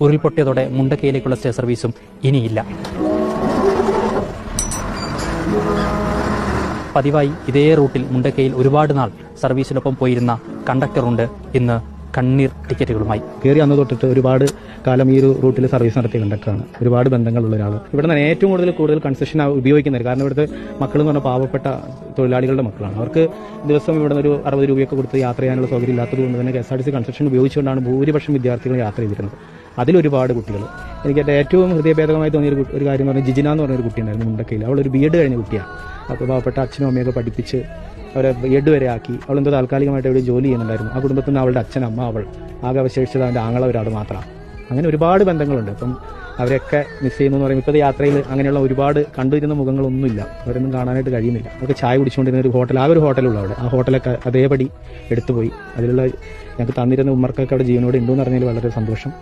ഉരുൾപൊട്ടിയതോടെ മുണ്ടക്കയിലേക്കുള്ള stay സർവീസും ഇനിയില്ല. പതിവായി ഇതേ റൂട്ടിൽ മുണ്ടക്കയിൽ ഒരുപാട് നാൾ സർവീസിനൊപ്പം പോയിരുന്ന കണ്ടക്ടറുണ്ട് ഇന്ന് കണ്ണീർ ടിക്കറ്റുകളുമായി. കയറി അന്ന് തൊട്ടിട്ട് ഒരുപാട് കാലം ഈ ഒരു റൂട്ടിൽ സർവീസ് നടത്തിയ കണ്ടക്ടറാണ്. ഒരുപാട് ബന്ധങ്ങളുള്ള ഒരാൾ. ഇവിടെ നിന്ന് ഏറ്റവും കൂടുതൽ കൺസെഷൻ ഉപയോഗിക്കുന്നത്. കാരണം ഇവിടുത്തെ മക്കൾ എന്ന് പറഞ്ഞാൽ പാവപ്പെട്ട തൊഴിലാളികളുടെ മക്കളാണ്. അവർക്ക് ദിവസം ഇവിടെ നിന്ന് ഒരു 60 രൂപയൊക്കെ കൊടുത്ത് യാത്ര ചെയ്യാനുള്ള സൗകര്യം ഇല്ലാത്തത് കൊണ്ട് തന്നെ KSRTC കൺസെഷൻ ഉപയോഗിച്ചുകൊണ്ടാണ് ഭൂരിപക്ഷം വിദ്യാർത്ഥികൾ യാത്ര ചെയ്തിരുന്നത്. അതിലൊരുപാട് കുട്ടികൾ. എനിക്ക് ഏറ്റവും ഹൃദയഭേദകമായി തോന്നിയ ഒരു കാര്യം എന്ന് പറഞ്ഞാൽ ജിജിന എന്ന് പറഞ്ഞൊരു കുട്ടിയുണ്ടായിരുന്നു മുണ്ടക്കയിൽ. അവളൊരു BEd കഴിഞ്ഞ കുട്ടിയാണ്. അപ്പോൾ പാവപ്പെട്ട അച്ഛനും അമ്മയൊക്കെ പഠിപ്പിച്ച് അവരെ BEd വരെ ആക്കി. അവളെന്തോ താൽക്കാലികമായിട്ട് എവിടെ ജോലി ചെയ്യുന്നുണ്ടായിരുന്നു. ആ കുടുംബത്തിൽ നിന്ന് അവളുടെ അച്ഛൻ, അമ്മ, അവൾ ആകെ അവശേഷിച്ചത് അവൻ്റെ ആങ്ങള ഒരാൾ മാത്രമാണ്. അങ്ങനെ ഒരുപാട് ബന്ധങ്ങളുണ്ട്. അപ്പം അവരൊക്കെ മിസ് ചെയ്യുന്നു എന്ന് പറയുമ്പോൾ ഇപ്പോഴത്തെ യാത്രയിൽ അങ്ങനെയുള്ള ഒരുപാട് കണ്ടുവരുന്ന മുഖങ്ങളൊന്നുമില്ല. അവരൊന്നും കാണാനായിട്ട് കഴിയുന്നില്ല. അവർക്ക് ചായ കുടിച്ചുകൊണ്ടിരുന്ന ഒരു ഹോട്ടൽ, ആ ഒരു ഹോട്ടലുള്ള അവിടെ, ആ ഹോട്ടലൊക്കെ അതേപടി എടുത്തുപോയി. അതിലുള്ള ഞങ്ങൾക്ക് തന്നിരുന്ന ഉമ്മർക്കൊക്കെ അവിടെ ജീവനോട് ഉണ്ടെന്ന് പറഞ്ഞതിൽ വളരെ സന്തോഷം.